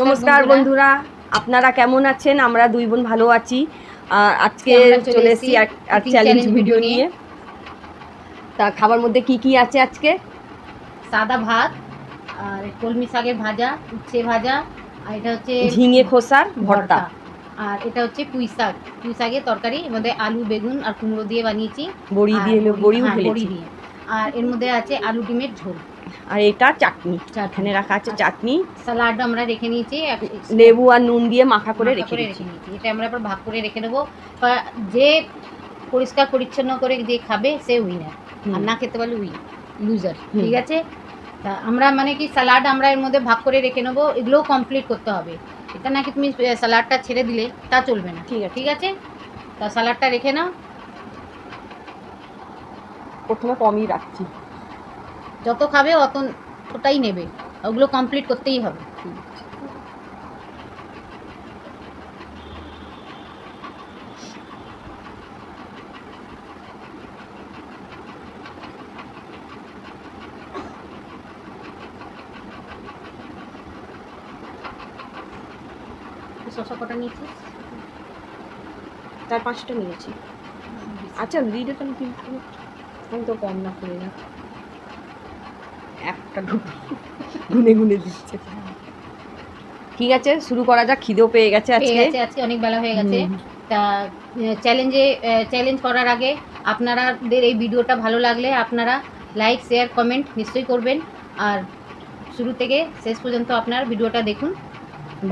নমস্কার বন্ধুরা, আপনারা কেমন আছেন? আমরা দুই বোন ভালো আছি। আজকে চলে এসেছি আর চ্যালেঞ্জ ভিডিও নিয়ে। তা খাবার মধ্যে কি কি আছে আজকে? সাদা ভাত আর কলমি শাকের ভাজা, উচ্ছে ভাজা, আর এটা হচ্ছে ঝিঙে খোসার ভর্তা, আর এটা হচ্ছে পুঁই শাকের তরকারি। এর মধ্যে আলু, বেগুন আর কুমড়ো দিয়ে বানিয়েছি, বড়ি দিয়ে বড়িও ফেলেছি। দিয়ে। আর এর মধ্যে আছে আলু ডিমের ঝোল, আর এটা চাটনি এখানে রাখা আছে। চাটনি, স্যালাড আমরা রেখে নিয়েছি, লেবু আর নুন দিয়ে মাখা করে রেখে নিয়েছি। এটা আমরা আবার ভাগ করে রেখে দেবো। যে পরিষ্কার পরিচ্ছন্ন করে যে খাবে সে উইনার, আর না খেতে পারলে লুজার। ঠিক আছে, তা আমরা মানে কি স্যালাড আমরা এর মধ্যে ভাগ করে রেখে নেবো। এগুলোও কমপ্লিট করতে হবে, এটা নাকি তুমি স্যালাডটা ছেড়ে দিলে তা চলবে না। ঠিক আছে, তা স্যালাডটা রেখে নাও। প্রথমে কমই রাখছি, যত খাবে অতটাই নেবে, ওগুলো কমপ্লিট করতেই হবে। শসা কটা নিয়েছি, 4-5টা নিয়েছি। আচ্ছা দিদি তো আমি তো কম না করে না, একটা গুনে গুনে দিচ্ছে। ঠিক আছে, শুরু করা যাক। খিদেও পেয়ে গেছে আজকে অনেক বেলা হয়ে গেছে। তা চ্যালেঞ্জ করার আগে আপনাদের এই ভিডিওটা ভালো লাগলে আপনারা লাইক, শেয়ার, কমেন্ট নিশ্চয়ই করবেন। আর শুরু থেকে শেষ পর্যন্ত আপনার ভিডিওটা দেখুন।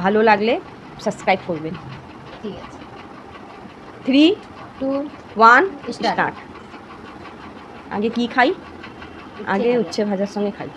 ভালো লাগলে সাবস্ক্রাইব করবেন। ঠিক আছে, 3, 2, 1 স্টার্ট। আগে কি খাই? আগে উচ্ছে ভাজার সঙ্গে খাই।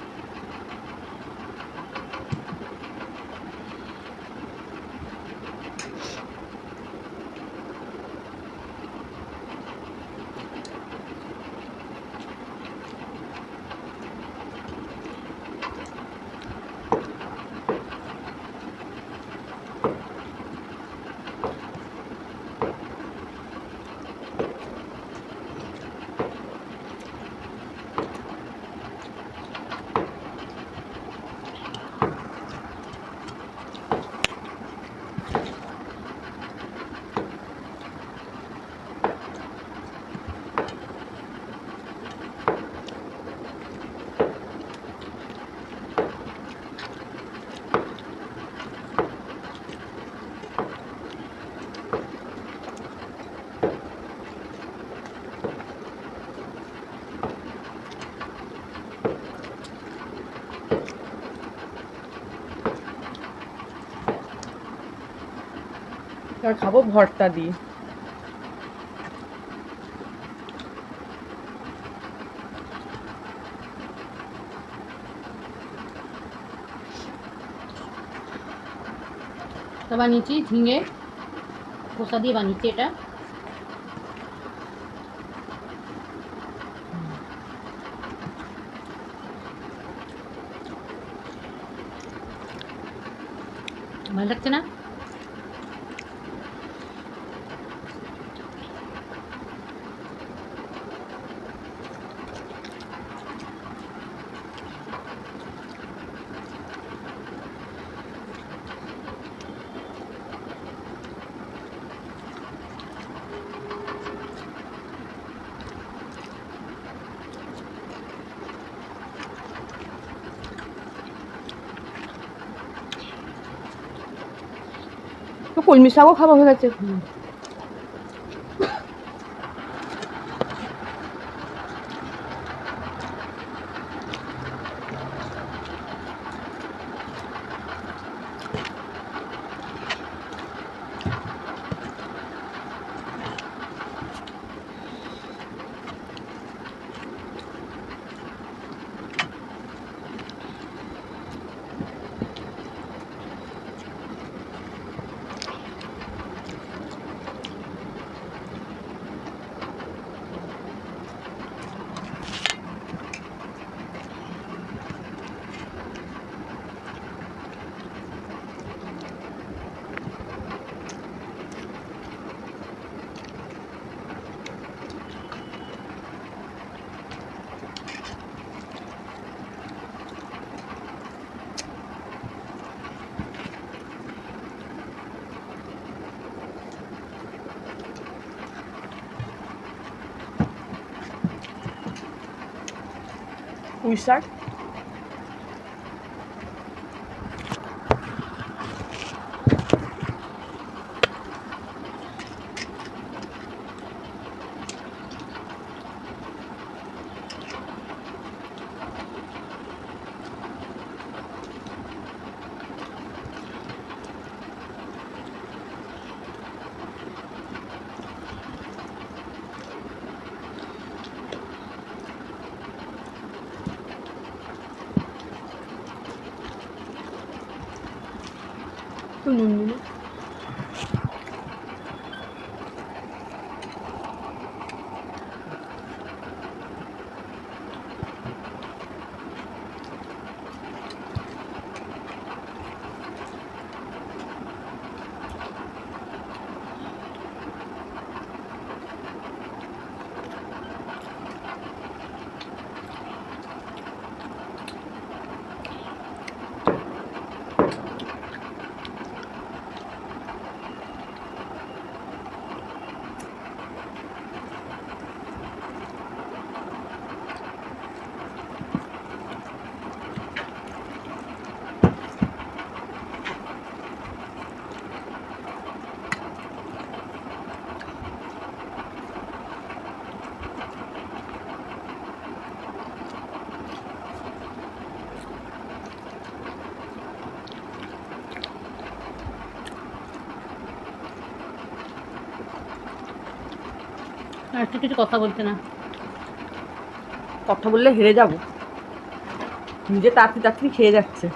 আর খাবো ভর্তা দিয়ে। বানিয়েছি ঝিঙে খোসা দিয়ে বানিয়েছি, এটা ভালো লাগছে না? তো কলমি শাকও খাওয়া হয়ে গেছে। পুঁই শাক একটু নুন দিলে একটু কিছু কথা বলছে না। কথা বললে হেরে যাব, নিজে তাড়াতাড়ি তাড়াতাড়ি খেয়ে যাচ্ছে।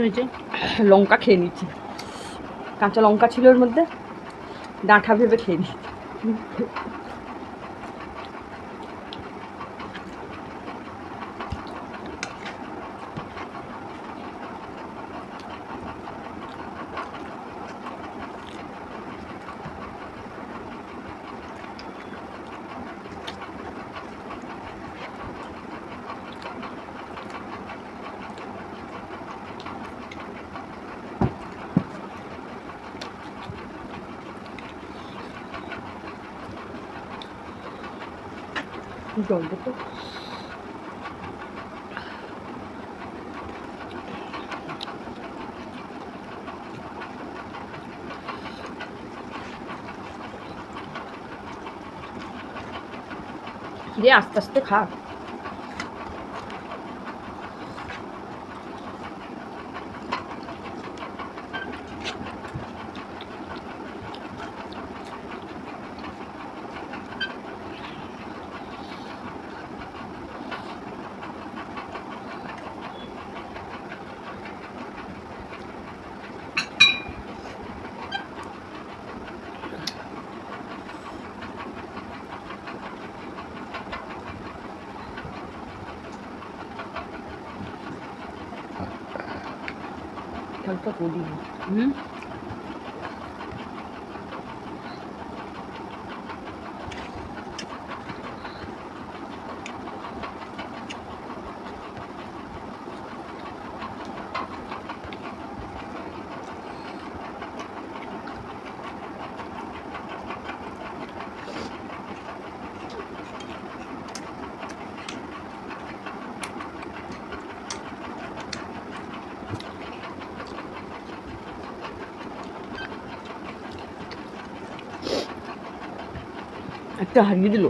কি হয়েছে? লঙ্কা খেয়ে নিচ্ছি, কাঁচা লঙ্কা ছিল ওর মধ্যে, ডাঁটা ভেবে খেয়ে নিচ্ছি। জল তো রে, আস্তে আস্তে খা। হালকা করি হুম, একটা হারিয়ে দিল।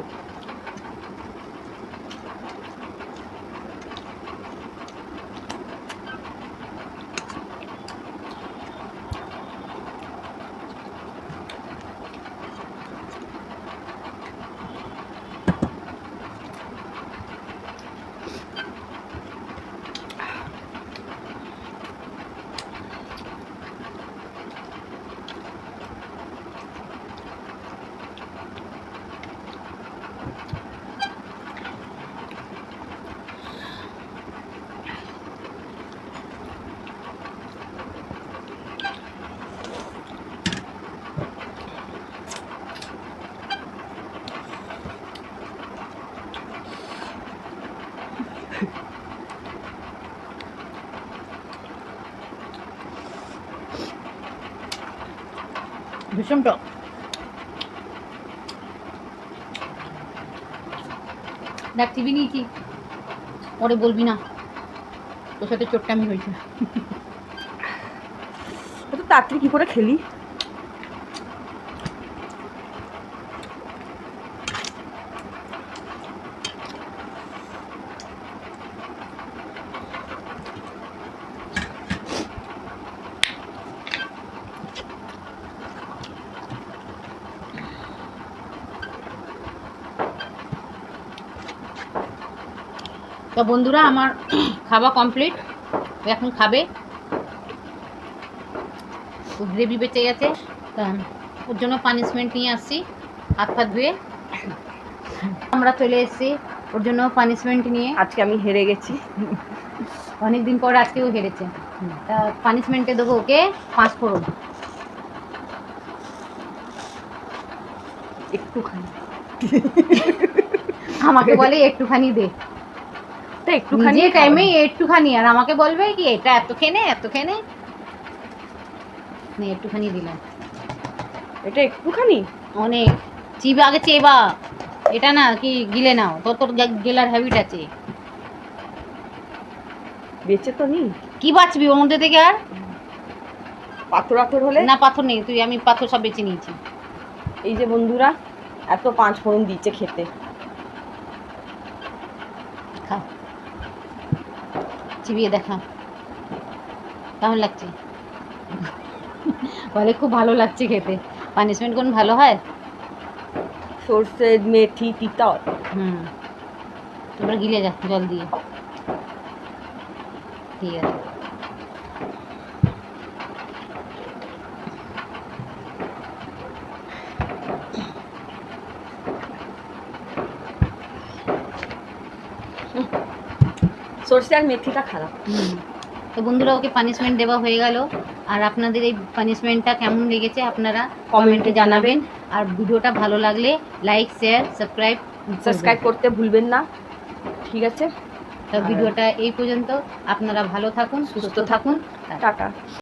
ভীষণ টক। দেখ টিভি নিয়েছি, পরে বলবি না তোর সাথে চোট্টামি হয়েছে। এত তাড়াতাড়ি কি করে খেলি? তো বন্ধুরা আমার খাওয়া কমপ্লিট, এখন খাবে। তো গ্রেভি বেঁচে গেছে, তা ওর জন্য পানিশমেন্ট নিয়ে আসছি, হাত পা ধুয়ে আমরা চলে এসেছি ওর জন্য পানিশমেন্ট নিয়ে। আজকে আমি হেরে গেছি, অনেক দিন পর আজকেও হেরেছে। তা পানিশমেন্টে দেবো ওকে 5 ফোড়ন। একটুখানি আমাকে বলে একটুখানি দে, তা একটুখানি যে টাইমে একটুখানি, আর আমাকে বলবে কি এটা এত খেনে এত খেনে, একটুখানি দিলাম। এটা একটুখানি অনেক চিবা, আগে চেবা, এটা না কি গিলে নাও, তোর গেলার হ্যাবিট আছে। বেঁচে তো নি, কি বাঁচবি ওর মধ্যে থেকে? আর পাথর আথর হলে না, পাথর নেই, তুই আমি পাথর সব বেছে নিয়েছি। এই যে বন্ধুরা এত 5 ফোড়ন দিচ্ছে খেতে, খা, চিবিয়ে দেখা কেমন লাগছে। বলে খুব ভালো লাগছে খেতে। পানিশমেন্ট কোন ভালো হয়? সর্ষে মেথি তিতা। তোমরা গিলে যা জল দিয়ে, ঠিক আছে। সর্ষে আর মেথিটা খারাপ। তো বন্ধুরা ওকে পানিশমেন্ট দেওয়া হয়ে গেল। আর আপনাদের এই পানিশমেন্টটা কেমন লেগেছে আপনারা কমেন্টে জানাবেন। আর ভিডিওটা ভালো লাগলে লাইক শেয়ার সাবস্ক্রাইব করতে ভুলবেন না, ঠিক আছে? তো ভিডিওটা এই পর্যন্ত। আপনারা ভালো থাকুন, সুস্থ থাকুন, টাটা।